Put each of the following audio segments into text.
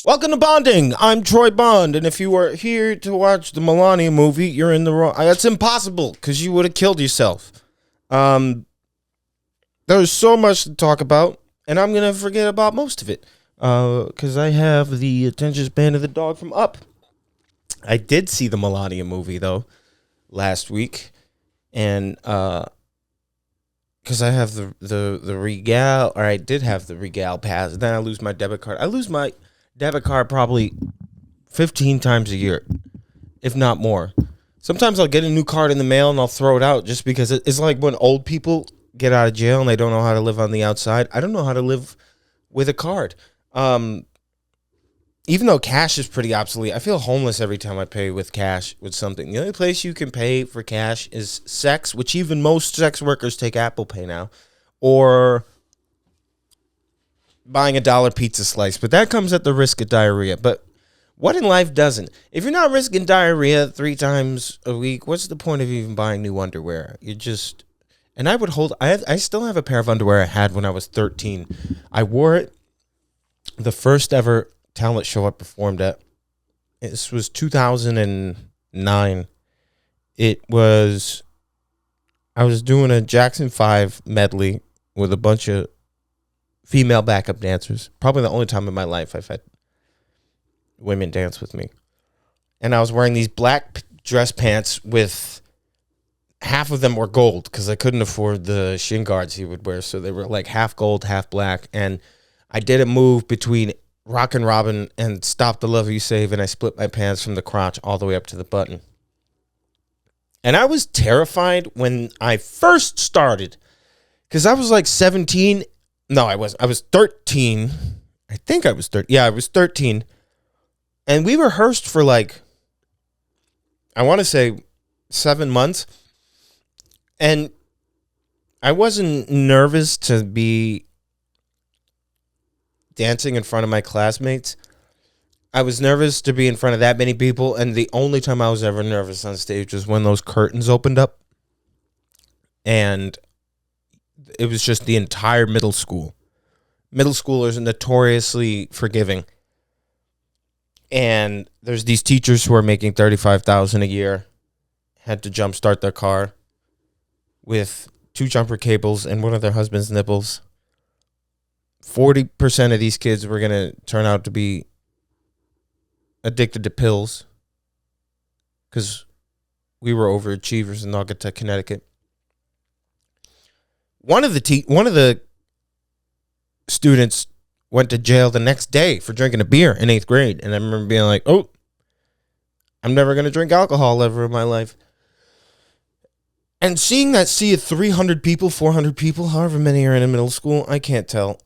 Welcome to Bonding. I'm Troy Bond, and if you are here to watch the Melania movie, you're in the wrong. That's impossible because you would have killed yourself. There's so much to talk about, and I'm gonna forget about most of it because I have the attention span of the dog from Up. I did see the Melania movie though last week, and because I have the Regal, or I did have the Regal pass. Then I lose my debit card. I lose my debit card probably 15 times a year, if not more. Sometimes I'll get a new card in the mail and I'll throw it out just because it's like when old people get out of jail and they don't know how to live on the outside. I don't know how to live with a card. Even though cash is pretty obsolete, I feel homeless every time I pay with cash with something. The only place you can pay for cash is sex, which even most sex workers take Apple Pay now, or buying $1 pizza slice, but that comes at the risk of diarrhea. But what in life doesn't? If you're not risking diarrhea 3 times a week, what's the point of even buying new underwear? You just, and I would hold, I still have a pair of underwear I had when I was 13. I wore it the first ever talent show I performed at. This was 2009. I was doing a Jackson 5 medley with a bunch of female backup dancers. Probably the only time in my life I've had women dance with me. And I was wearing these black dress pants with half of them were gold because I couldn't afford the shin guards he would wear. So they were like half gold, half black. And I did a move between Rockin' Robin and Stop the Love You Save, and I split my pants from the crotch all the way up to the button. And I was terrified when I first started because I was like 17. No, I was 13. I think I was 13. Yeah, I was 13. And we rehearsed for like, I want to say 7 months. And I wasn't nervous to be dancing in front of my classmates. I was nervous to be in front of that many people. And the only time I was ever nervous on stage was when those curtains opened up. And it was just the entire middle school. Middle schoolers are notoriously forgiving. And there's these teachers who are making $35,000 a year, had to jumpstart their car with 2 jumper cables and one of their husband's nipples. 40% of these kids were going to turn out to be addicted to pills because we were overachievers in Naugatuck, Connecticut. One of the students went to jail the next day for drinking a beer in 8th grade. And I remember being like, oh, I'm never going to drink alcohol ever in my life. And seeing that sea of 300 people, 400 people, however many are in a middle school, I can't tell.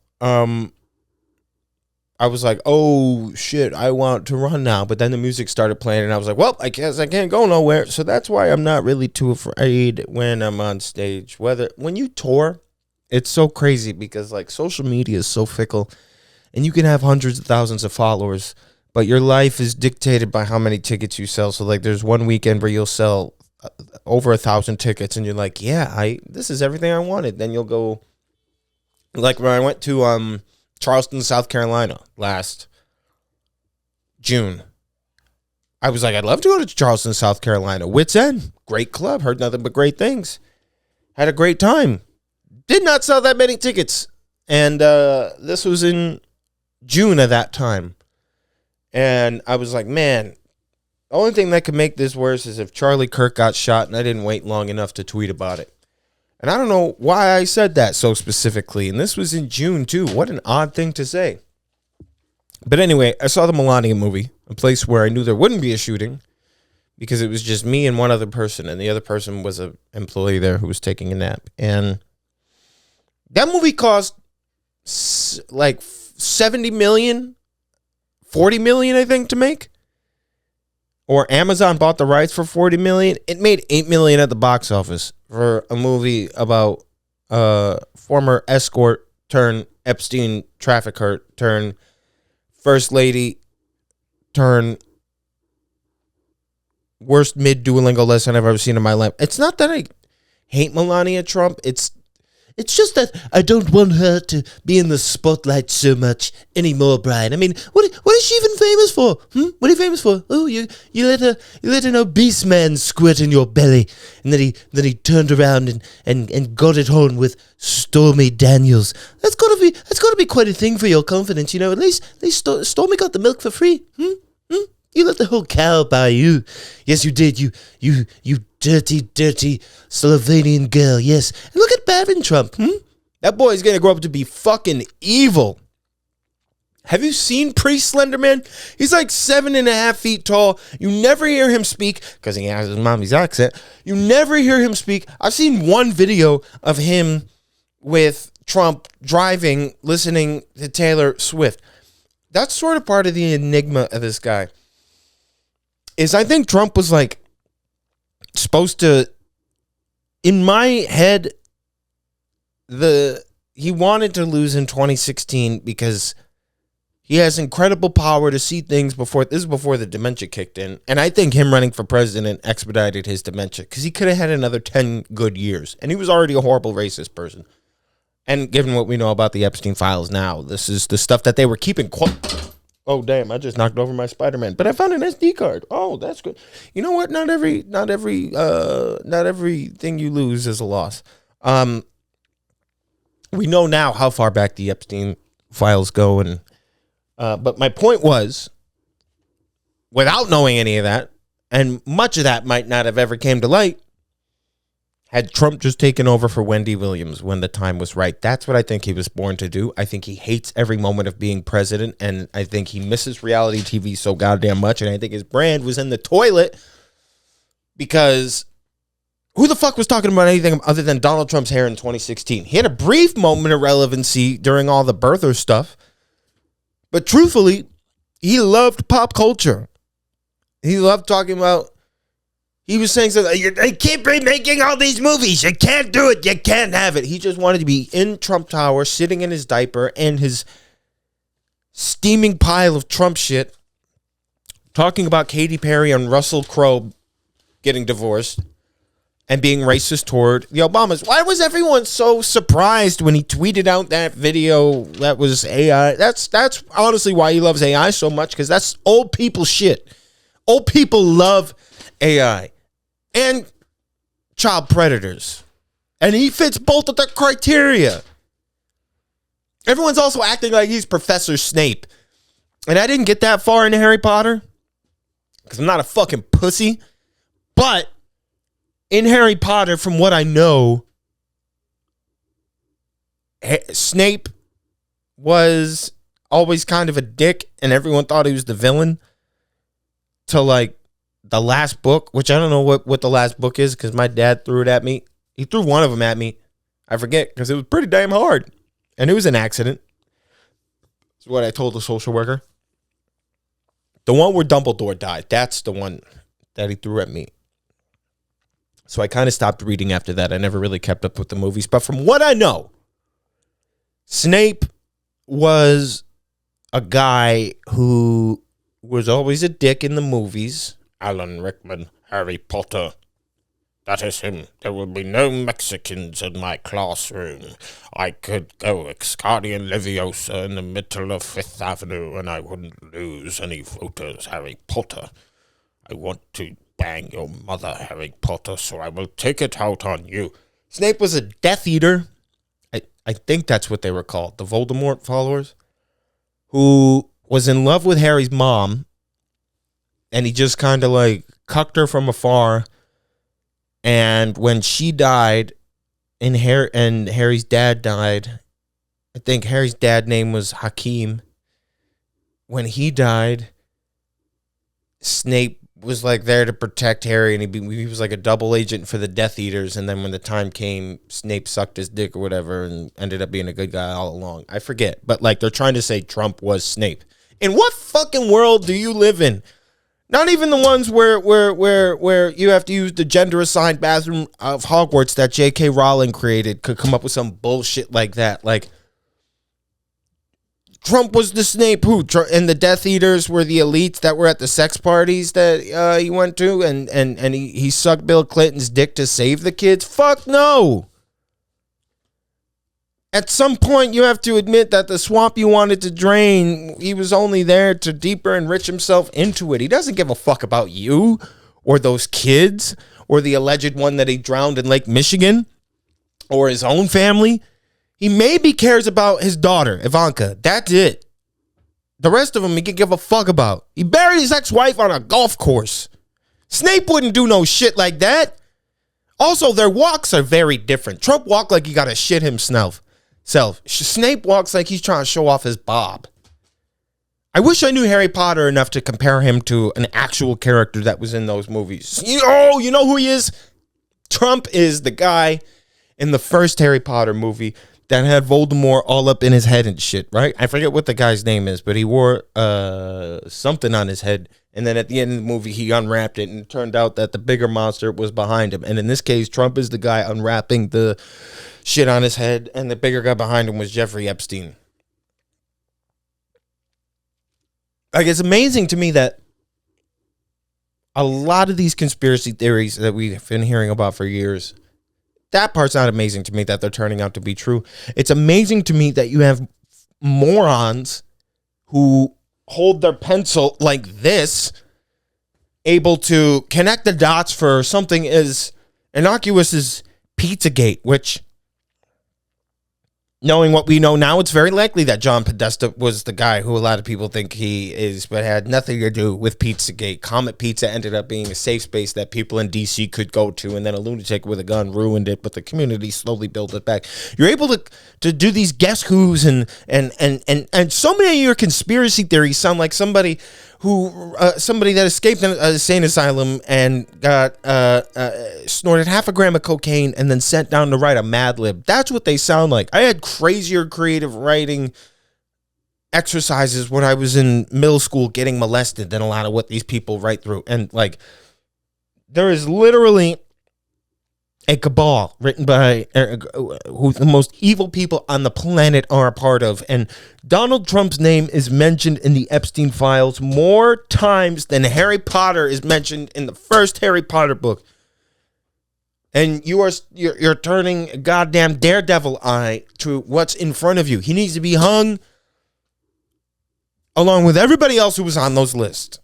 I was like, oh, shit, I want to run now. But then the music started playing, and I was like, well, I guess I can't go nowhere. So that's why I'm not really too afraid when I'm on stage. When you tour, it's so crazy because, like, social media is so fickle, and you can have hundreds of thousands of followers, but your life is dictated by how many tickets you sell. So, like, there's one weekend where you'll sell over 1,000 tickets, and you're like, yeah, this is everything I wanted. Then you'll go, like, when I went to Charleston, South Carolina last June. I was like, I'd love to go to Charleston, South Carolina. Wits End, great club, heard nothing but great things. Had a great time. Did not sell that many tickets. And this was in June of that time. And I was like, man, the only thing that could make this worse is if Charlie Kirk got shot and I didn't wait long enough to tweet about it. And I don't know why I said that so specifically. And this was in June, too. What an odd thing to say. But anyway, I saw the Melania movie, a place where I knew there wouldn't be a shooting because it was just me and one other person. And the other person was an employee there who was taking a nap. And that movie cost like 70 million, 40 million, I think, to make. Or Amazon bought the rights for 40 million. It made 8 million at the box office for a movie about former escort turn Epstein trafficker turn first lady turn worst mid Duolingo lesson I've ever seen in my life. It's not that I hate Melania Trump. It's It's just that I don't want her to be in the spotlight so much anymore, Brian. I mean, what is she even famous for? What are you famous for? Oh, you let an obese man squirt in your belly, and then he turned around and got it on with Stormy Daniels. That's gotta be quite a thing for your confidence, you know. At least Stormy got the milk for free. You let the whole cow buy you. Yes, you did. You dirty Slovenian girl. Yes. And look at Barron Trump. That boy's gonna grow up to be fucking evil. Have you seen Pre-Slender Man? He's like 7.5 feet tall. You never hear him speak because he has his mommy's accent. You never hear him speak. I've seen one video of him with Trump driving, listening to Taylor Swift. That's sort of part of the enigma of this guy. Is I think Trump was like supposed to, in my head, he wanted to lose in 2016 because he has incredible power to see things before the dementia kicked in. And I think him running for president expedited his dementia because he could have had another 10 good years. And he was already a horrible racist person. And given what we know about the Epstein files now, this is the stuff that they were keeping Oh, damn, I just knocked over my Spider-Man. But I found an SD card. Oh, that's good. You know what? Not everything you lose is a loss. We know now how far back the Epstein files go. But my point was, without knowing any of that, and much of that might not have ever came to light, had Trump just taken over for Wendy Williams when the time was right. That's what I think he was born to do. I think he hates every moment of being president, and I think he misses reality TV so goddamn much, and I think his brand was in the toilet because who the fuck was talking about anything other than Donald Trump's hair in 2016? He had a brief moment of relevancy during all the birther stuff, but truthfully, he loved pop culture. He loved talking about. He was saying something, they keep remaking all these movies. You can't do it. You can't have it. He just wanted to be in Trump Tower, sitting in his diaper and his steaming pile of Trump shit, talking about Katy Perry and Russell Crowe getting divorced and being racist toward the Obamas. Why was everyone so surprised when he tweeted out that video that was AI? That's honestly why he loves AI so much, because that's old people shit. Old people love AI. And child predators. And he fits both of the criteria. Everyone's also acting like he's Professor Snape. And I didn't get that far into Harry Potter, because I'm not a fucking pussy. But in Harry Potter, from what I know, Snape was always kind of a dick, and everyone thought he was the villain to like the last book, which I don't know what the last book is, because my dad threw it at me. He threw one of them at me. I forget, because it was pretty damn hard. And it was an accident. That's what I told the social worker. The one where Dumbledore died, that's the one that he threw at me. So I kind of stopped reading after that. I never really kept up with the movies. But from what I know, Snape was a guy who was always a dick in the movies. Alan Rickman, Harry Potter. That is him. There will be no Mexicans in my classroom. I could go Excadian Leviosa in the middle of Fifth Avenue and I wouldn't lose any voters, Harry Potter. I want to bang your mother, Harry Potter, so I will take it out on you. Snape was a Death Eater. I think that's what they were called, the Voldemort followers, who was in love with Harry's mom. And he just kind of like cucked her from afar. And when she died and Harry's dad died, I think Harry's dad's name was Hakim. When he died, Snape was like there to protect Harry, and he was like a double agent for the Death Eaters. And then when the time came, Snape sucked his dick or whatever and ended up being a good guy all along. I forget. But like they're trying to say Trump was Snape. In what fucking world do you live in? Not even the ones where you have to use the gender-assigned bathroom of Hogwarts that J.K. Rowling created could come up with some bullshit like that. Like, Trump was the Snape who, and the Death Eaters were the elites that were at the sex parties that he went to, and he sucked Bill Clinton's dick to save the kids. Fuck no. At some point, you have to admit that the swamp you wanted to drain, he was only there to deeper enrich himself into it. He doesn't give a fuck about you or those kids or the alleged one that he drowned in Lake Michigan or his own family. He maybe cares about his daughter, Ivanka. That's it. The rest of them he could give a fuck about. He buried his ex-wife on a golf course. Snape wouldn't do no shit like that. Also, their walks are very different. Trump walked like he got to shit himself. Snape walks like he's trying to show off his bob. I wish I knew Harry Potter enough to compare him to an actual character that was in those movies. You know who he is? Trump is the guy in the first Harry Potter movie that had Voldemort all up in his head and shit, right? I forget what the guy's name is, but he wore something on his head. And then at the end of the movie, he unwrapped it, and it turned out that the bigger monster was behind him. And in this case, Trump is the guy unwrapping the shit on his head, and the bigger guy behind him was Jeffrey Epstein. Like, it's amazing to me that a lot of these conspiracy theories that we've been hearing about for years, that part's not amazing to me that they're turning out to be true. It's amazing to me that you have morons who hold their pencil like this, able to connect the dots for something as innocuous as Pizzagate, which, knowing what we know now, it's very likely that John Podesta was the guy who a lot of people think he is, but had nothing to do with Pizzagate. Comet Pizza ended up being a safe space that people in D.C. could go to, and then a lunatic with a gun ruined it, but the community slowly built it back. You're able to do these guess who's, and so many of your conspiracy theories sound like somebody that escaped an insane asylum and got snorted half a gram of cocaine and then sent down to write a Mad Lib. That's what they sound like. I had crazier creative writing exercises when I was in middle school getting molested than a lot of what these people write through. And like, there is literally a cabal written by who the most evil people on the planet are a part of. And Donald Trump's name is mentioned in the Epstein files more times than Harry Potter is mentioned in the first Harry Potter book. And you're turning a goddamn daredevil eye to what's in front of you. He needs to be hung along with everybody else who was on those lists.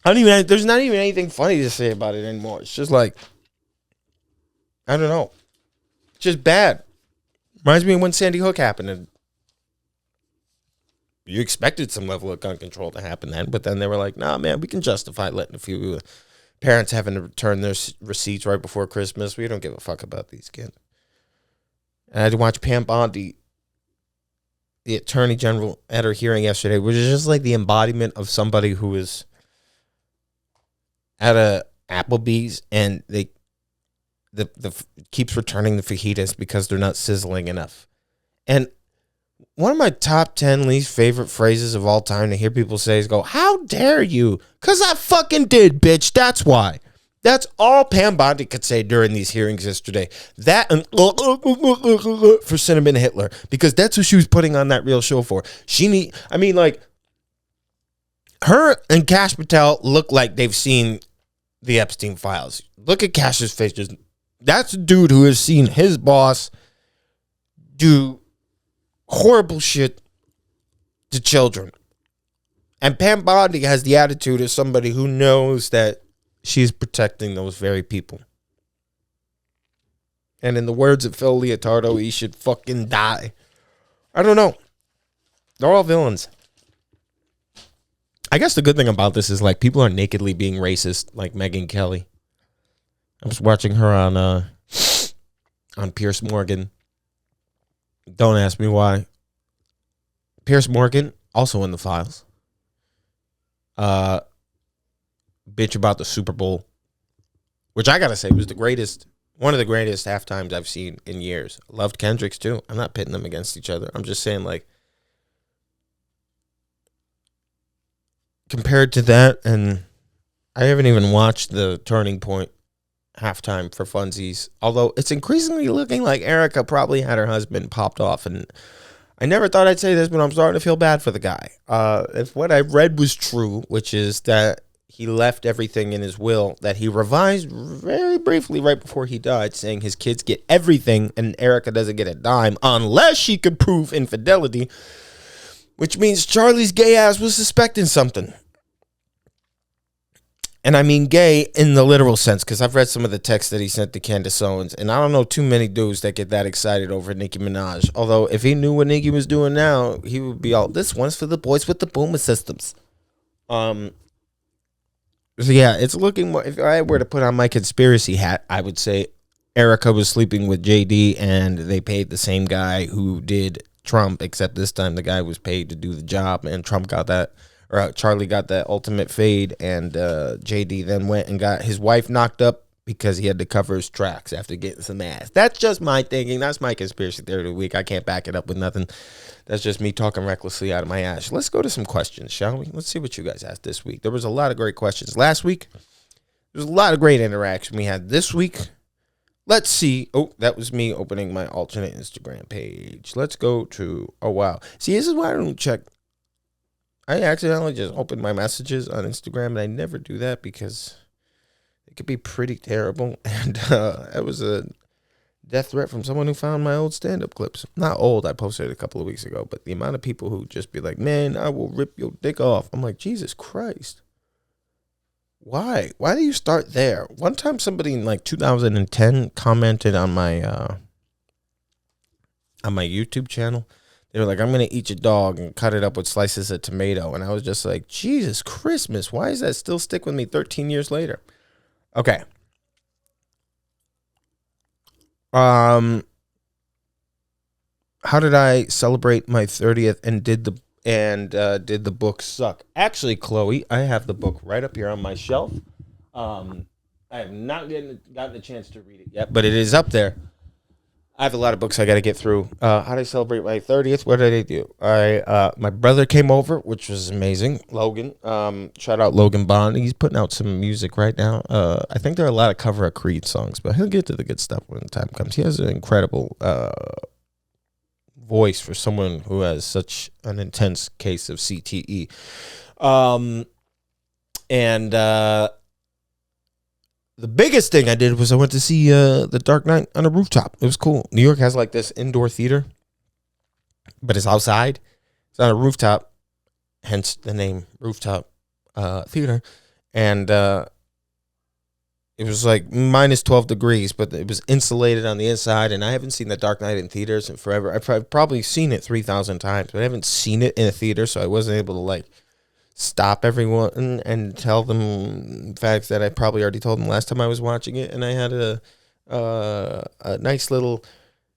There's not even anything funny to say about it anymore. It's just like, I don't know. It's just bad. Reminds me of when Sandy Hook happened. And you expected some level of gun control to happen then, but then they were like, nah, man, we can justify letting a few parents having to return their receipts right before Christmas. We don't give a fuck about these kids. And I had to watch Pam Bondi, the attorney general, at her hearing yesterday, which is just like the embodiment of somebody who is at a Applebee's and they keeps returning the fajitas because they're not sizzling enough. And one of my top 10 least favorite phrases of all time to hear people say is how dare you? Because I fucking did, bitch. That's why. That's all Pam Bondi could say during these hearings yesterday. That and for Cinnamon Hitler, because that's what she was putting on that real show for. Her and Kash Patel look like they've seen the Epstein files. Look at Kash's face. That's a dude who has seen his boss do horrible shit to children. And Pam Bondi has the attitude of somebody who knows that she's protecting those very people. And in the words of Phil Leotardo, he should fucking die. I don't know. They're all villains. I guess the good thing about this is like people are nakedly being racist, like Megyn Kelly. I was watching her on Piers Morgan. Don't ask me why. Piers Morgan, also in the files. Bitch about the Super Bowl, which I gotta say was one of the greatest halftimes I've seen in years. Loved Kendrick's too. I'm not pitting them against each other. I'm just saying, like, compared to that, and I haven't even watched the Turning Point halftime for funsies, although it's increasingly looking like Erica probably had her husband popped off, and I never thought I'd say this, but I'm starting to feel bad for the guy. If what I read was true, which is that he left everything in his will that he revised very briefly right before he died, saying his kids get everything and Erica doesn't get a dime unless she could prove infidelity, which means Charlie's gay ass was suspecting something. And I mean gay in the literal sense, because I've read some of the texts that he sent to Candace Owens, and I don't know too many dudes that get that excited over Nicki Minaj. Although, if he knew what Nicki was doing now, he would be all, this one's for the boys with the boomer systems. So yeah, it's looking more, if I were to put on my conspiracy hat, I would say Erica was sleeping with JD, and they paid the same guy who did Trump, except this time the guy was paid to do the job, and Trump got that. Or Charlie got that ultimate fade, and JD then went and got his wife knocked up because he had to cover his tracks after getting some ass. That's just my thinking. That's my conspiracy theory of the week. I can't back it up with nothing. That's just me talking recklessly out of my ass. Let's go to some questions, shall we? Let's see what you guys asked this week. There was a lot of great questions last week. There was a lot of great interaction we had this week. Let's see. Oh, that was me opening my alternate Instagram page. Let's go to, oh, wow. See, this is why I don't check. I accidentally just opened my messages on Instagram, and I never do that because it could be pretty terrible. And it was a death threat from someone who found my old stand-up clips. Not old, I posted it a couple of weeks ago, but the amount of people who just be like, man, I will rip your dick off. I'm like, Jesus Christ. Why? Why do you start there? One time somebody in like 2010 commented on my YouTube channel. They were like, I'm going to eat your dog and cut it up with slices of tomato. And I was just like, Jesus Christmas, why does that still stick with me 13 years later? Okay. How did I celebrate my 30th and did the book suck? Actually, Chloe, I have the book right up here on my shelf. I have not gotten a chance to read it yet, but it is up there. I have a lot of books I got to get through. How did I celebrate my 30th? What did I do? My brother came over, which was amazing. Logan. Shout out Logan Bond. He's putting out some music right now. I think there are a lot of cover of Creed songs, but he'll get to the good stuff when the time comes. He has an incredible voice for someone who has such an intense case of CTE. The biggest thing I did was I went to see The Dark Knight on a rooftop. It was cool. New York has like this indoor theater, but it's outside. It's on a rooftop, hence the name Rooftop Theater. And it was like minus 12 degrees, but it was insulated on the inside. And I haven't seen The Dark Knight in theaters in forever. I've probably seen it 3,000 times, but I haven't seen it in a theater, so I wasn't able to like stop everyone and tell them facts that I probably already told them last time I was watching it. And I had a nice little,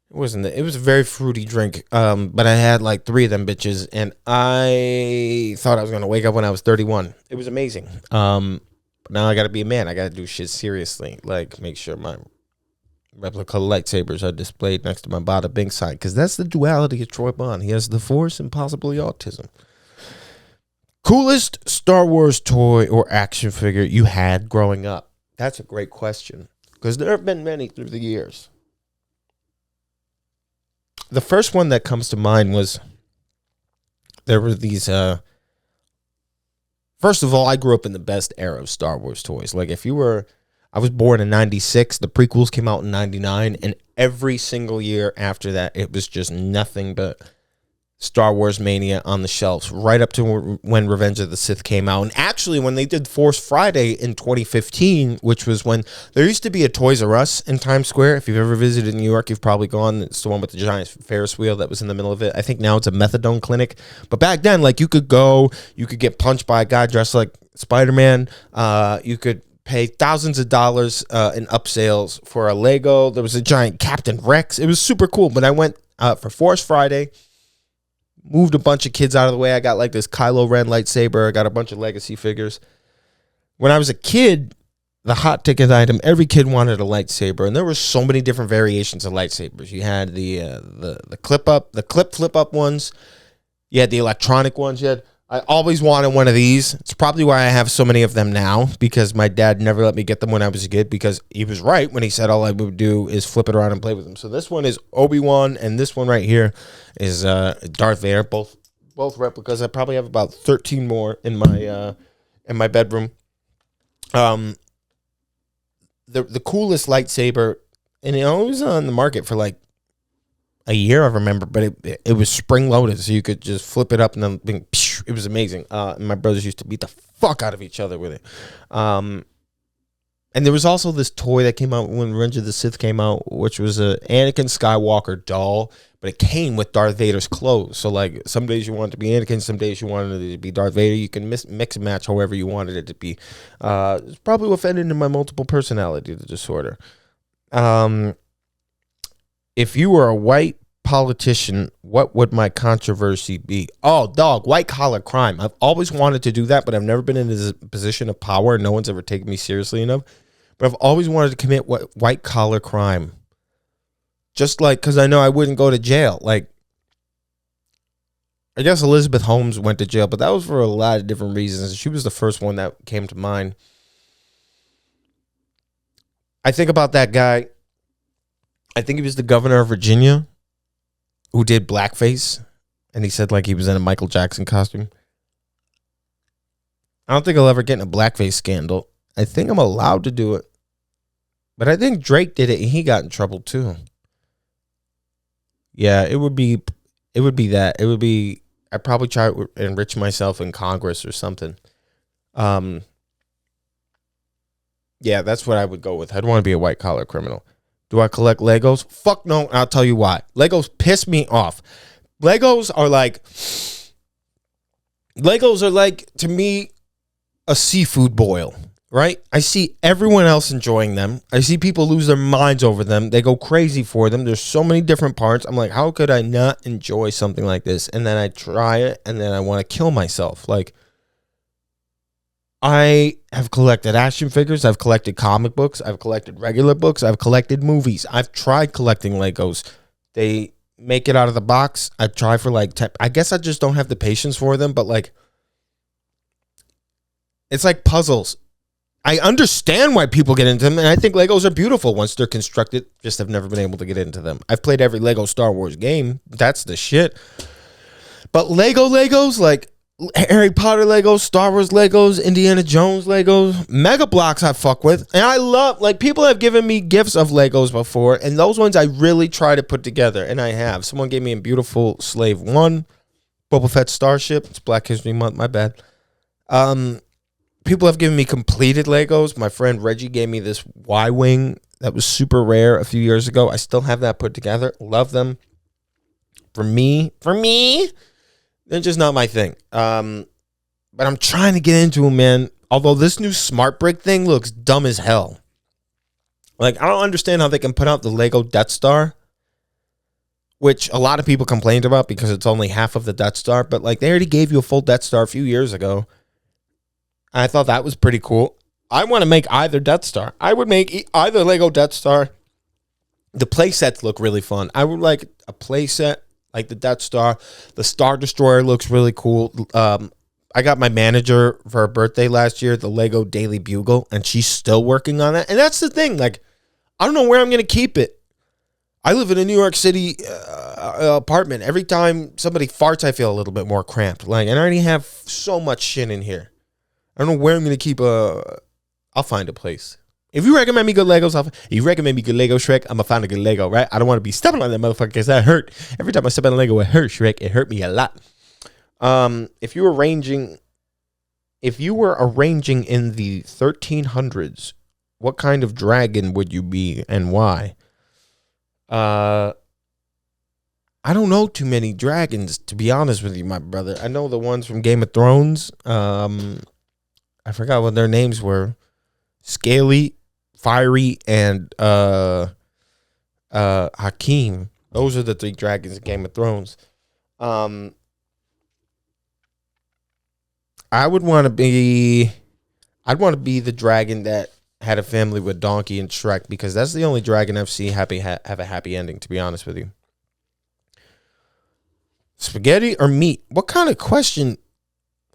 it was a very fruity drink, but I had like 3 of them bitches, and I thought I was gonna wake up when I was 31. It was amazing. But now I gotta be a man. I gotta do shit seriously, like make sure my replica lightsabers are displayed next to my Bada Bing sign, because that's the duality of Troy Bond. He has the Force and possibly autism. Coolest Star Wars toy or action figure you had growing up? That's a great question, because there have been many through the years. The first one that comes to mind was, there were these, first of all, I grew up in the best era of Star Wars toys. Like I was born in 96, the prequels came out in 99, and every single year after that, it was just nothing but Star Wars mania on the shelves, right up to when Revenge of the Sith came out. And actually, when they did Force Friday in 2015, which was when there used to be a Toys R Us in Times Square. If you've ever visited New York, you've probably gone. It's the one with the giant Ferris wheel that was in the middle of it. I think now it's a methadone clinic. But back then, like, you could go, you could get punched by a guy dressed like Spider-Man. You could pay thousands of dollars in upsales for a Lego. There was a giant Captain Rex. It was super cool. But I went for Force Friday, moved a bunch of kids out of the way. I got like this Kylo Ren lightsaber. I got a bunch of Legacy figures. When I was a kid, the hot ticket item, every kid wanted a lightsaber, and there were so many different variations of lightsabers. You had the clip flip up ones. You had the electronic ones. I always wanted one of these. It's probably why I have so many of them now, because my dad never let me get them when I was a kid, because he was right when he said all I would do is flip it around and play with them. So this one is Obi-Wan, and this one right here is Darth Vader. Both replicas. I probably have about 13 more in my bedroom. Um, the coolest lightsaber, and it was on the market for like a year, I remember, but it was spring loaded, so you could just flip it up and then it was amazing. And my brothers used to beat the fuck out of each other with it. And there was also this toy that came out when Revenge of the Sith came out, which was a Anakin Skywalker doll, but it came with Darth Vader's clothes. So like some days you wanted it to be Anakin, some days you wanted it to be Darth Vader. You can mix and match however you wanted it to be. It's probably what fed into my multiple personality disorder. If you were a white politician, what would my controversy be? Oh, dog, white collar crime. I've always wanted to do that, but I've never been in a position of power. No one's ever taken me seriously enough. But I've always wanted to commit white collar crime. Just like, because I know I wouldn't go to jail. Like, I guess Elizabeth Holmes went to jail, but that was for a lot of different reasons. She was the first one that came to mind. I think about that guy. I think he was the governor of Virginia who did blackface. And he said like he was in a Michael Jackson costume. I don't think I'll ever get in a blackface scandal. I think I'm allowed to do it. But I think Drake did it and he got in trouble too. Yeah, it would be that. It would be, I'd probably try to enrich myself in Congress or something. Yeah, that's what I would go with. I'd want to be a white collar criminal. Do I collect Legos? Fuck no. I'll tell you why. Legos piss me off. Legos are like, to me, a seafood boil, right? I see everyone else enjoying them. I see people lose their minds over them. They go crazy for them. There's so many different parts. I'm like, how could I not enjoy something like this? And then I try it, and then I want to kill myself. Like, I have collected action figures. I've collected comic books. I've collected regular books. I've collected movies. I've tried collecting Legos. They make it out of the box. I try for like, I guess I just don't have the patience for them, but like, it's like puzzles. I understand why people get into them, and I think Legos are beautiful once they're constructed. Just have never been able to get into them. I've played every Lego Star Wars game. That's the shit. But Legos, like Harry Potter Legos, Star Wars Legos, Indiana Jones Legos, Mega Blocks I fuck with. And I love, like, people have given me gifts of Legos before, and those ones I really try to put together, and I have. Someone gave me a beautiful Slave 1, Boba Fett Starship. It's Black History Month, my bad. People have given me completed Legos. My friend Reggie gave me this Y-Wing that was super rare a few years ago. I still have that put together. Love them. For me, they're just not my thing. But I'm trying to get into them, man. Although this new smart brick thing looks dumb as hell. Like, I don't understand how they can put out the Lego Death Star, which a lot of people complained about because it's only half of the Death Star. But, like, they already gave you a full Death Star a few years ago. I thought that was pretty cool. I want to make either Death Star. I would make either Lego Death Star. The play sets look really fun. I would like a play set like the Death Star. The Star Destroyer looks really cool. I got my manager for her birthday last year, the Lego Daily Bugle, and she's still working on that. And that's the thing. Like, I don't know where I'm going to keep it. I live in a New York City apartment. Every time somebody farts, I feel a little bit more cramped. Like, and I already have so much shit in here. I don't know where I'm going to keep I'll find a place. If you recommend me good Legos, if you recommend me good Lego Shrek, I'm going to find a good Lego, right? I don't want to be stepping on that motherfucker because that hurt. Every time I step on a Lego, it hurt, Shrek. It hurt me a lot. If you were arranging in the 1300s, what kind of dragon would you be and why? I don't know too many dragons, to be honest with you, my brother. I know the ones from Game of Thrones. I forgot what their names were. Scaly, Fiery, and Hakeem. Those are the three dragons in Game of Thrones. I would want to be. I'd want to be the dragon that had a family with Donkey and Shrek, because that's the only dragon I've seen have a happy ending, to be honest with you. Spaghetti or meat? What kind of question?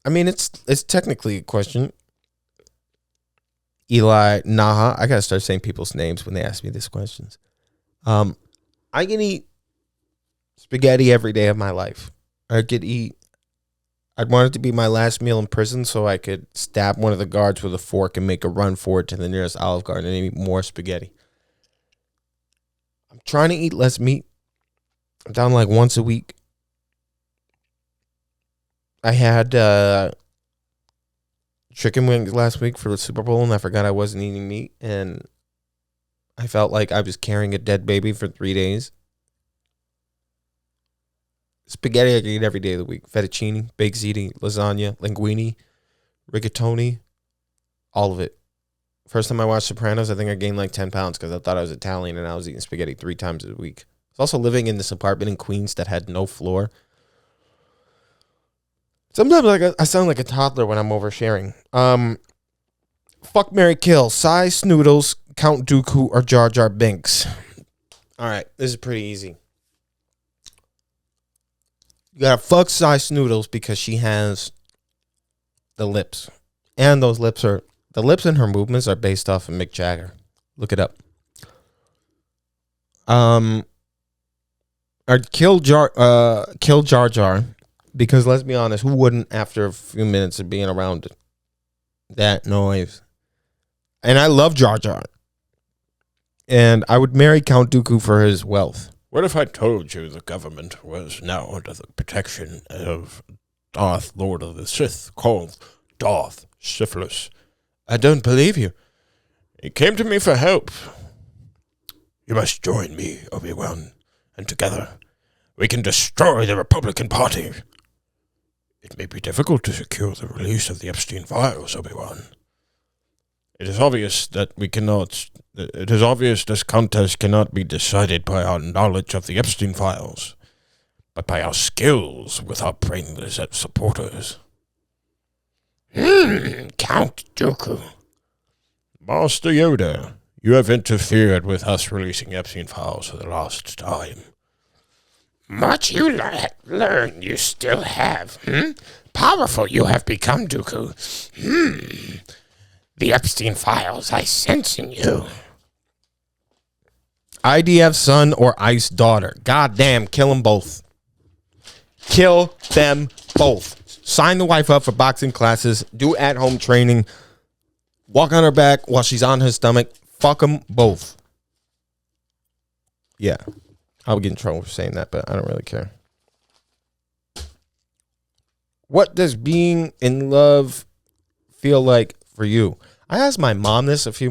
I mean, it's technically a question. Eli Naha. I gotta start saying people's names when they ask me these questions. I can eat spaghetti every day of my life. I could eat I'd want it to be my last meal in prison so I could stab one of the guards with a fork and make a run for it to the nearest Olive Garden and eat more spaghetti. I'm trying to eat less meat. I'm down like once a week. I had chicken wings last week for the Super Bowl, and I forgot I wasn't eating meat, and I felt like I was carrying a dead baby for 3 days. Spaghetti I can eat every day of the week. Fettuccine, baked ziti, lasagna, linguine, rigatoni, all of it. First time I watched Sopranos, I think I gained like 10 pounds because I thought I was Italian and I was eating spaghetti 3 times a week. I was also living in this apartment in Queens that had no floor. Sometimes I sound like a toddler when I'm oversharing. Fuck, marry, kill. Cy Snoodles, Count Dooku, or Jar Jar Binks. All right, this is pretty easy. You gotta fuck Cy Snoodles because she has the lips. And those lips are... The lips in her movements are based off of Mick Jagger. Look it up. I'd kill Jar Jar, because let's be honest, who wouldn't after a few minutes of being around that noise? And I love Jar Jar. And I would marry Count Dooku for his wealth. What if I told you the government was now under the protection of Darth Lord of the Sith, called Darth Syphilis? I don't believe you. He came to me for help. You must join me, Obi-Wan, and together we can destroy the Republican Party. It may be difficult to secure the release of the Epstein files, Obi-Wan. It is obvious that we cannot... It is obvious this contest cannot be decided by our knowledge of the Epstein files, but by our skills with our brainless supporters. Count Dooku. Master Yoda, you have interfered with us releasing Epstein files for the last time. Much you learn you still have, Powerful you have become, Dooku. The Epstein files I sense in you. IDF son or ICE daughter. Goddamn, kill them both. Kill them both. Sign the wife up for boxing classes. Do at-home training. Walk on her back while she's on her stomach. Fuck them both. Yeah. I'll get in trouble for saying that, but I don't really care. What does being in love feel like for you? I asked my mom this a few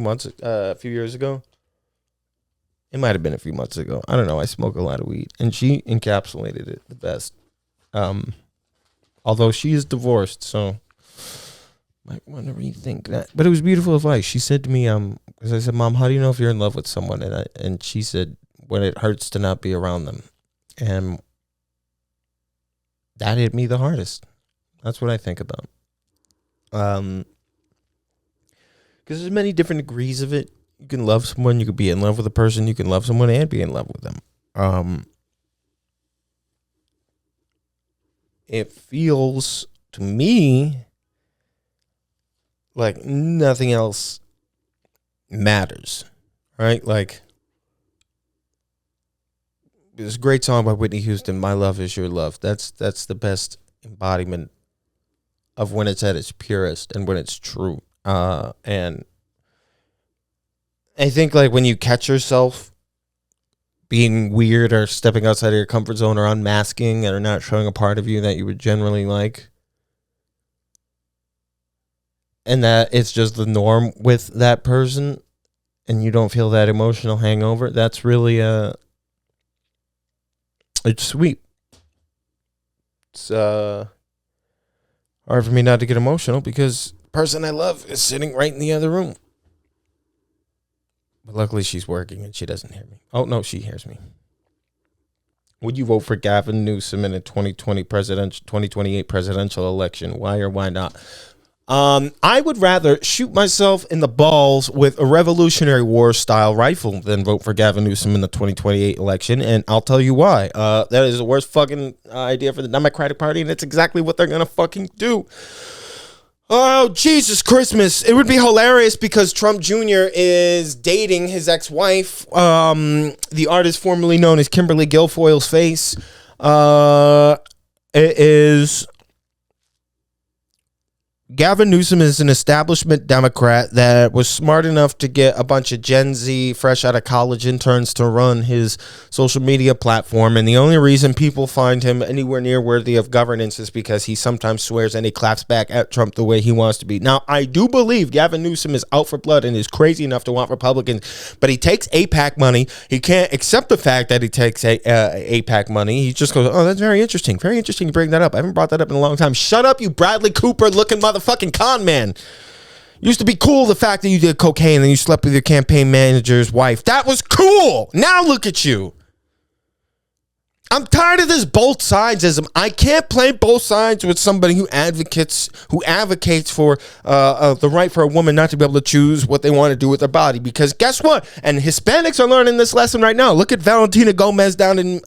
years ago. It might have been a few months ago. I don't know. I smoke a lot of weed, and she encapsulated it the best. Although she is divorced, so might want to rethink that. But it was beautiful advice. She said to me, because I said, "Mom, how do you know if you're in love with someone?" And she said, "When it hurts to not be around them," and that hit me the hardest. That's what I think about. Because there's many different degrees of it. You can love someone, you could be in love with a person, you can love someone and be in love with them. It feels to me like nothing else matters, right? Like, there's a great song by Whitney Houston, "My Love Is Your Love." That's the best embodiment of when it's at its purest and when it's true. And I think, like, when you catch yourself being weird or stepping outside of your comfort zone or unmasking or not showing a part of you that you would generally like, and that it's just the norm with that person and you don't feel that emotional hangover, that's really it's sweet. It's hard for me not to get emotional because the person I love is sitting right in the other room. But luckily she's working and she doesn't hear me. Oh, no, she hears me. Would you vote for Gavin Newsom in a 2028 presidential election? Why or why not? I would rather shoot myself in the balls with a Revolutionary War style rifle than vote for Gavin Newsom in the 2028 election, and I'll tell you why. That is the worst fucking idea for the Democratic Party, and it's exactly what they're gonna fucking do. Oh, Jesus Christmas. It would be hilarious because Trump Jr. is dating his ex-wife, the artist formerly known as Kimberly Guilfoyle's face. It is Gavin Newsom is an establishment Democrat that was smart enough to get a bunch of Gen Z fresh out of college interns to run his social media platform. And the only reason people find him anywhere near worthy of governance is because he sometimes swears and he claps back at Trump the way he wants to be. Now, I do believe Gavin Newsom is out for blood and is crazy enough to want Republicans, but he takes AIPAC money. He can't accept the fact that he takes AIPAC money. He just goes, oh, that's very interesting. Very interesting to bring that up. I haven't brought that up in a long time. Shut up, you Bradley Cooper looking motherfucking con man. Used to be cool the fact that you did cocaine and you slept with your campaign manager's wife. That was cool. Now look at you. I'm tired of this both sidesism. I can't play both sides with somebody who advocates for the right for a woman not to be able to choose what they want to do with their body. Because guess what? And Hispanics are learning this lesson right now. Look at Valentina Gomez down in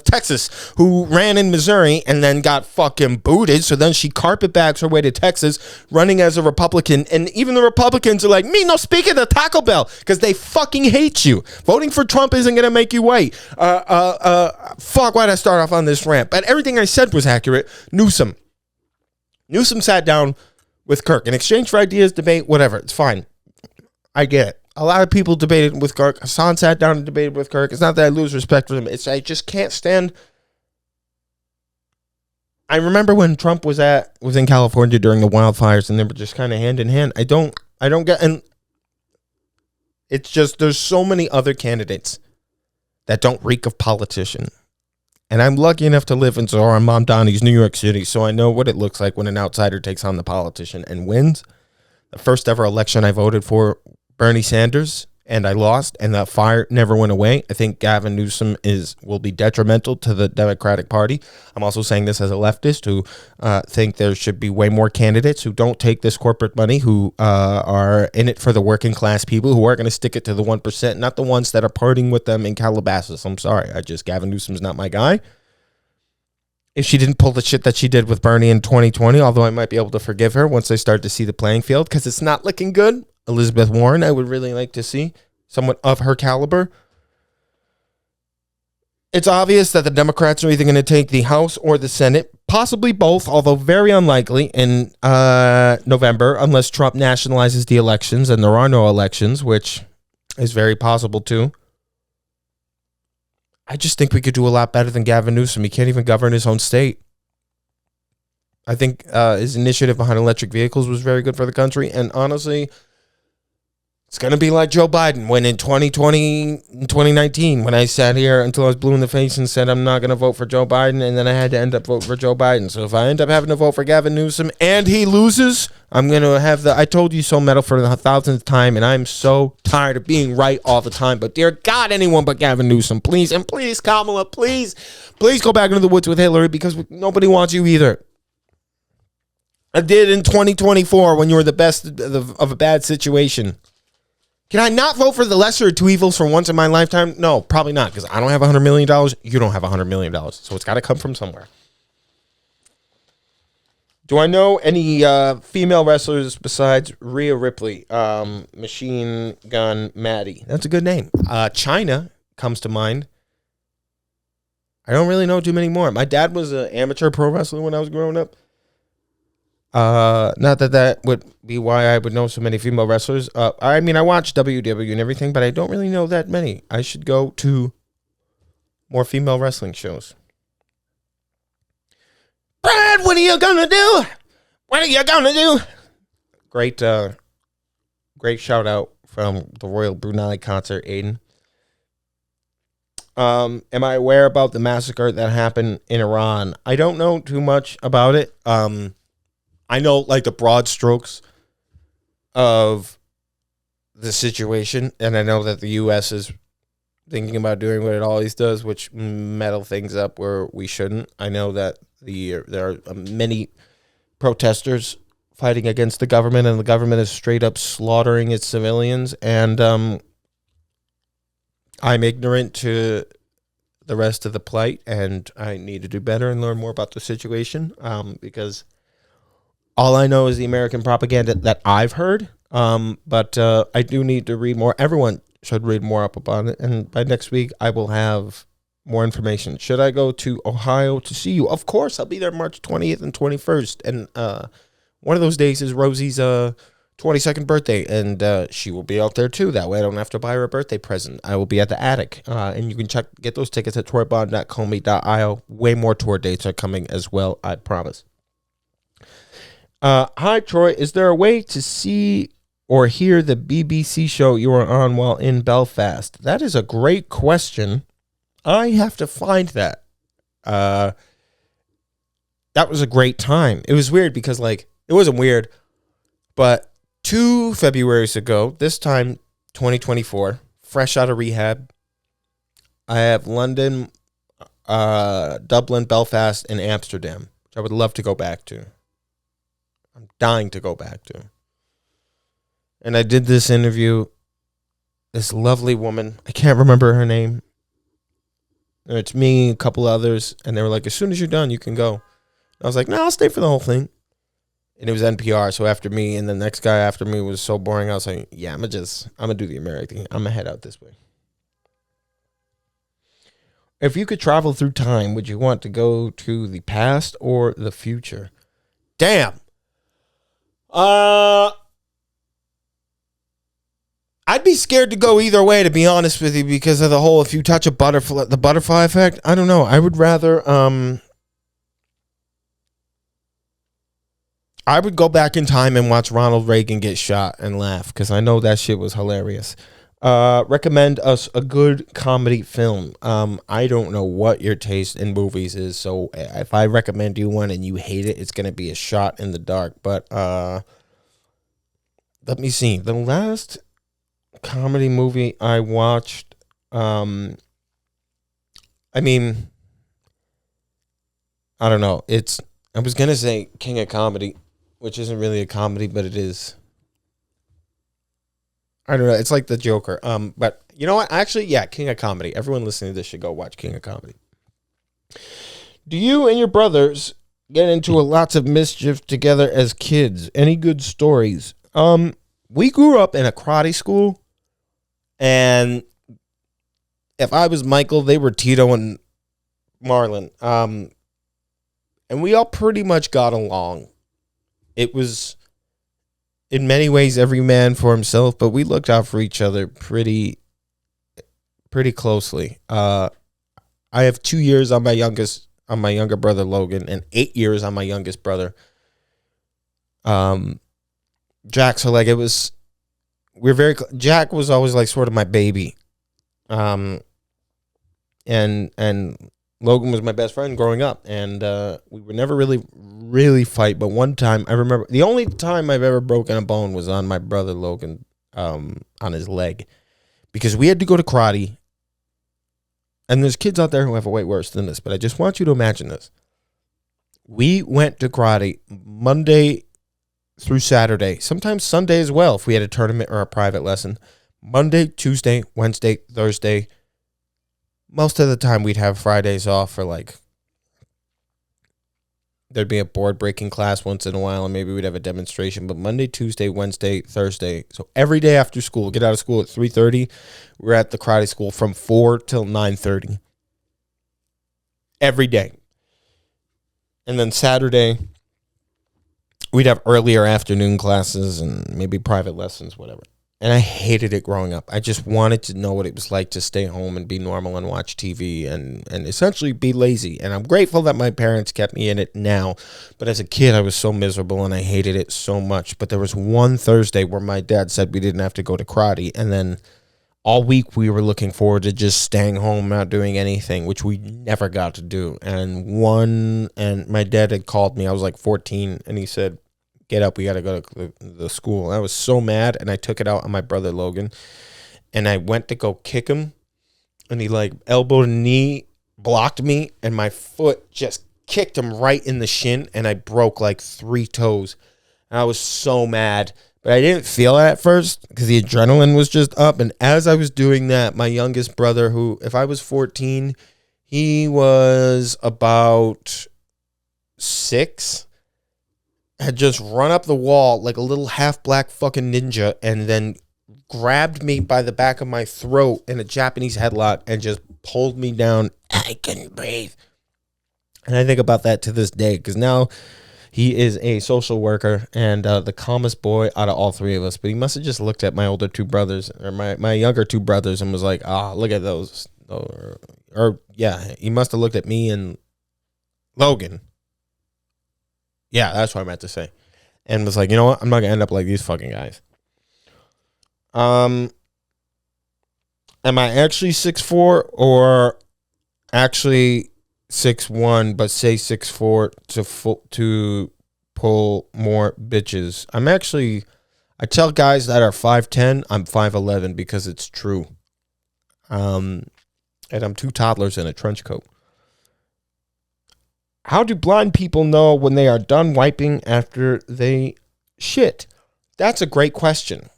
Texas, who ran in Missouri and then got fucking booted. So then she carpetbags her way to Texas, running as a Republican. And even the Republicans are like, me no speak at the Taco Bell, because they fucking hate you. Voting for Trump isn't going to make you white. Fuck, why'd I start off on this rant? But everything I said was accurate. Newsom sat down with Kirk in exchange for ideas, debate, whatever. It's fine. I get it. A lot of people debated with Kirk. Hassan sat down and debated with Kirk. It's not that I lose respect for him. It's I just can't stand. I remember when Trump was in California during the wildfires and they were just kind of hand in hand. I don't get, and it's just there's so many other candidates that don't reek of politician. And I'm lucky enough to live in Zora Mamdani's New York City, so I know what it looks like when an outsider takes on the politician and wins. The first ever election I voted for Bernie Sanders, and I lost, and that fire never went away. I think Gavin Newsom will be detrimental to the Democratic Party. I'm also saying this as a leftist who think there should be way more candidates who don't take this corporate money, who are in it for the working class people, who are going to stick it to the 1%, not the ones that are partying with them in Calabasas. I'm sorry. Gavin Newsom's not my guy. If she didn't pull the shit that she did with Bernie in 2020, although I might be able to forgive her once I start to see the playing field, because it's not looking good. Elizabeth Warren, I would really like to see someone of her caliber. It's obvious that the Democrats are either going to take the House or the Senate, possibly both, although very unlikely in November, unless Trump nationalizes the elections and there are no elections, which is very possible too. I just think we could do a lot better than Gavin Newsom. He can't even govern his own state. I think his initiative behind electric vehicles was very good for the country, and honestly, it's going to be like Joe Biden when in 2019, when I sat here until I was blue in the face and said I'm not going to vote for Joe Biden, and then I had to end up voting for Joe Biden. So if I end up having to vote for Gavin Newsom and he loses, I'm going to have the I told you so medal for the 1,000th time, and I'm so tired of being right all the time. But dear God, anyone but Gavin Newsom, please, and please, Kamala, please go back into the woods with Hillary, because nobody wants you either. I did in 2024 when you were the best of a bad situation. Can I not vote for the lesser of two evils for once in my lifetime? No, probably not, because I don't have $100 million. You don't have $100 million. So it's got to come from somewhere. Do I know any female wrestlers besides Rhea Ripley? Machine Gun Maddie. That's a good name. China comes to mind. I don't really know too many more. My dad was an amateur pro wrestler when I was growing up. Not that would be why I would know so many female wrestlers. I mean, I watch WW and everything, but I don't really know that many. I should go to more female wrestling shows. Brad, what are you gonna do? What are you gonna do? Great shout out from the Royal Brunei concert, Aiden. Am I aware about the massacre that happened in Iran? I don't know too much about it. I know like the broad strokes of the situation, and I know that the U.S. is thinking about doing what it always does, which meddle things up where we shouldn't. I know that there are many protesters fighting against the government, and the government is straight up slaughtering its civilians, and I'm ignorant to the rest of the plight, and I need to do better and learn more about the situation, because all I know is the American propaganda that I've heard, but I do need to read more. Everyone should read more up about it, and by next week I will have more information. Should I go to Ohio to see you? Of course, I'll be there March 20th and 21st. And one of those days is Rosie's 22nd birthday, and she will be out there too. That way I don't have to buy her a birthday present. I will be at the Attic, and you can get those tickets at tourbond.comey.io. Way more tour dates are coming as well, I promise. Hi, Troy. Is there a way to see or hear the BBC show you were on while in Belfast? That is a great question. I have to find that. That was a great time. It was weird because, like, it wasn't weird, but 2 Februaries ago, this time 2024, fresh out of rehab, I have London, Dublin, Belfast, and Amsterdam, which I would love to go back to. I'm dying to go back to. And I did this interview. This lovely woman, I can't remember her name. It's me, a couple others, and they were like, as soon as you're done, you can go. I was like, no, I'll stay for the whole thing. And it was NPR, so after me, and the next guy after me was so boring, I was like, yeah, I'm going to do the American thing. I'm going to head out this way. If you could travel through time, would you want to go to the past or the future? Damn. I'd be scared to go either way, to be honest with you, because of the whole, if you touch a butterfly, the butterfly effect. I don't know. I would rather, I would go back in time and watch Ronald Reagan get shot and laugh, because I know that shit was hilarious. Recommend us a good comedy film. I don't know what your taste in movies is, so if I recommend you one and you hate it, it's going to be a shot in the dark. But let me see. The last comedy movie I watched, I mean, I don't know. I was going to say King of Comedy, which isn't really a comedy, but it is. I don't know. It's like the Joker. But you know what? Actually, yeah, King of Comedy. Everyone listening to this should go watch King of Comedy. Do you and your brothers get into lots of mischief together as kids? Any good stories? We grew up in a karate school, and if I was Michael, they were Tito and Marlon. And we all pretty much got along. It was, in many ways, every man for himself, but we looked out for each other pretty closely. I have 2 years on my younger brother Logan, and 8 years on my youngest brother, Jack. So like Jack was always like sort of my baby, and Logan was my best friend growing up, and we would never really fight. But one time, I remember the only time I've ever broken a bone was on my brother Logan, on his leg, because we had to go to karate. And there's kids out there who have it way worse than this, but I just want you to imagine this. We went to karate Monday through Saturday, sometimes Sunday as well, if we had a tournament or a private lesson. Monday, Tuesday, Wednesday, Thursday. Most of the time we'd have Fridays off for like, there'd be a board breaking class once in a while, and maybe we'd have a demonstration. But Monday, Tuesday, Wednesday, Thursday. So every day after school, get out of school at 3:30. We're at the karate school from 4 till 9:30. Every day. And then Saturday, we'd have earlier afternoon classes and maybe private lessons, whatever. And I hated it growing up. I just wanted to know what it was like to stay home and be normal and watch TV and essentially be lazy. And I'm grateful that my parents kept me in it now. But as a kid, I was so miserable and I hated it so much. But there was one Thursday where my dad said we didn't have to go to karate. And then all week we were looking forward to just staying home, not doing anything, which we never got to do. And my dad had called me. I was like 14, and he said, get up, we got to go to the school. And I was so mad, and I took it out on my brother Logan, and I went to go kick him, and he like elbowed a knee, blocked me, and my foot just kicked him right in the shin, and I broke like 3 toes. And I was so mad, but I didn't feel it at first because the adrenaline was just up. And as I was doing that, my youngest brother, who, if I was 14, he was about 6, had just run up the wall like a little half-black fucking ninja and then grabbed me by the back of my throat in a Japanese headlock and just pulled me down. I couldn't breathe. And I think about that to this day, because now he is a social worker and the calmest boy out of all three of us. But he must have just looked at my older two brothers, or my younger two brothers, and was like, look at those. Or yeah, he must have looked at me and Logan. Yeah, that's what I meant to say. And was like, you know what? I'm not going to end up like these fucking guys. Am I actually 6'4" or actually 6'1", but say 6'4" to pull more bitches? I tell guys that are 5'10", I'm 5'11", because it's true. And I'm two toddlers in a trench coat. How do blind people know when they are done wiping after they shit? That's a great question.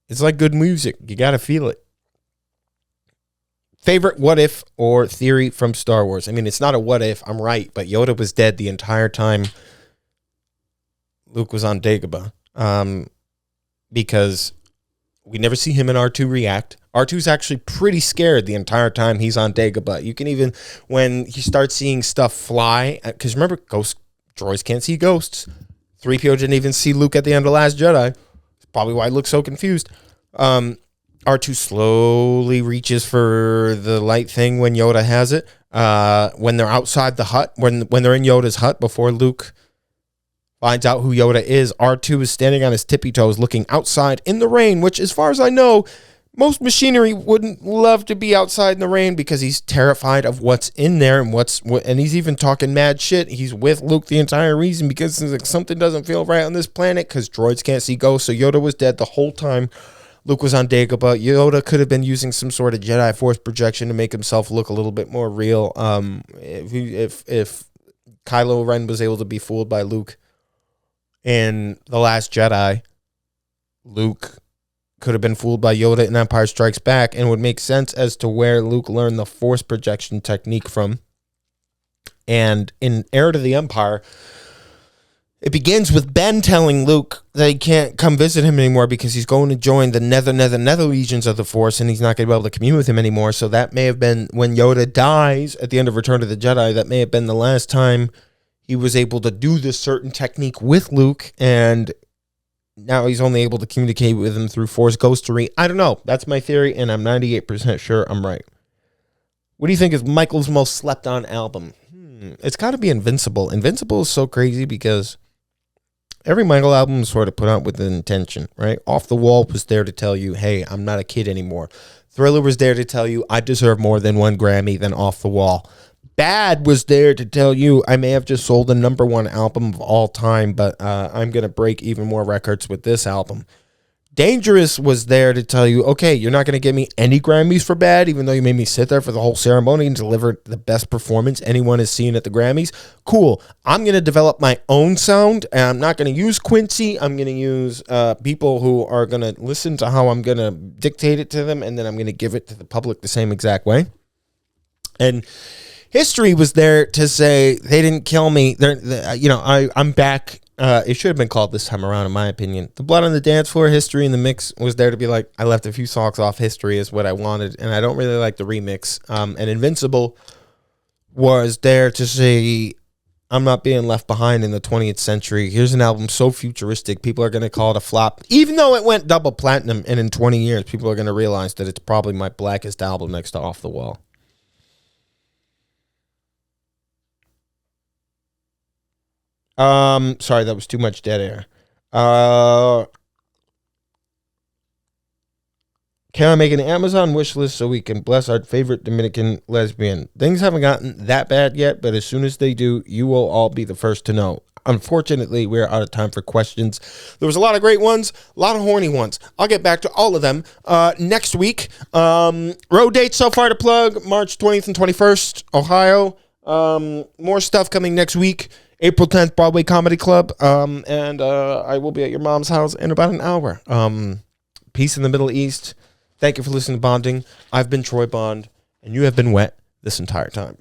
It's like good music. You got to feel it. Favorite what if or theory from Star Wars? I mean, it's not a what if. I'm right. But Yoda was dead the entire time Luke was on Dagobah. Because we never see him and R2 react. R2's actually pretty scared the entire time he's on Dagobah. You can even, when he starts seeing stuff fly, because remember, ghost droids can't see ghosts. 3PO didn't even see Luke at the end of Last Jedi. Probably why Luke's so confused. R2 slowly reaches for the light thing when Yoda has it. When they're outside the hut, when they're in Yoda's hut before Luke finds out who Yoda is, R2 is standing on his tippy toes looking outside in the rain, which, as far as I know, most machinery wouldn't love to be outside in the rain, because he's terrified of what's in there and he's even talking mad shit. He's with Luke the entire reason, because like, something doesn't feel right on this planet, because droids can't see ghosts. So Yoda was dead the whole time Luke was on Dagobah. Yoda could have been using some sort of Jedi Force projection to make himself look a little bit more real. If Kylo Ren was able to be fooled by Luke in The Last Jedi, Luke could have been fooled by Yoda in Empire Strikes Back, and would make sense as to where Luke learned the Force projection technique from. And in Heir to the Empire, it begins with Ben telling Luke that he can't come visit him anymore because he's going to join the Nether Legions of the Force, and he's not going to be able to commune with him anymore. So that may have been when Yoda dies at the end of Return of the Jedi. That may have been the last time he was able to do this certain technique with Luke, and now he's only able to communicate with him through Force ghostery. I don't know. That's my theory, and I'm 98% sure I'm right. What do you think is Michael's most slept on album? It's got to be Invincible. Invincible is so crazy because every Michael album is sort of put out with an intention, right? Off the Wall was there to tell you, hey, I'm not a kid anymore. Thriller was there to tell you, I deserve more than one Grammy than Off the Wall. Bad was there to tell you, I may have just sold the #1 album of all time, but I'm going to break even more records with this album. Dangerous was there to tell you, okay, you're not going to give me any Grammys for Bad, even though you made me sit there for the whole ceremony and deliver the best performance anyone has seen at the Grammys. Cool. I'm going to develop my own sound, and I'm not going to use Quincy. I'm going to use people who are going to listen to how I'm going to dictate it to them, and then I'm going to give it to the public the same exact way. And History was there to say, they didn't kill me. I'm back. It should have been called this time around, in my opinion. The Blood on the Dance Floor, History in the Mix was there to be like, I left a few songs off. History is what I wanted, and I don't really like the remix. And Invincible was there to say, I'm not being left behind in the 20th century. Here's an album so futuristic, people are going to call it a flop. Even though it went double platinum, and in 20 years, people are going to realize that it's probably my blackest album next to Off the Wall. Sorry, that was too much dead air. Can I make an Amazon wish list so we can bless our favorite Dominican lesbian? Things haven't gotten that bad yet, but as soon as they do, you will all be the first to know. Unfortunately, we're out of time for questions. There was a lot of great ones, a lot of horny ones. I'll get back to all of them next week. Road dates so far to plug, March 20th and 21st, Ohio. More stuff coming next week. April 10th, Broadway Comedy Club, and I will be at your mom's house in about an hour. Peace in the Middle East. Thank you for listening to Bonding. I've been Troy Bond, and you have been wet this entire time.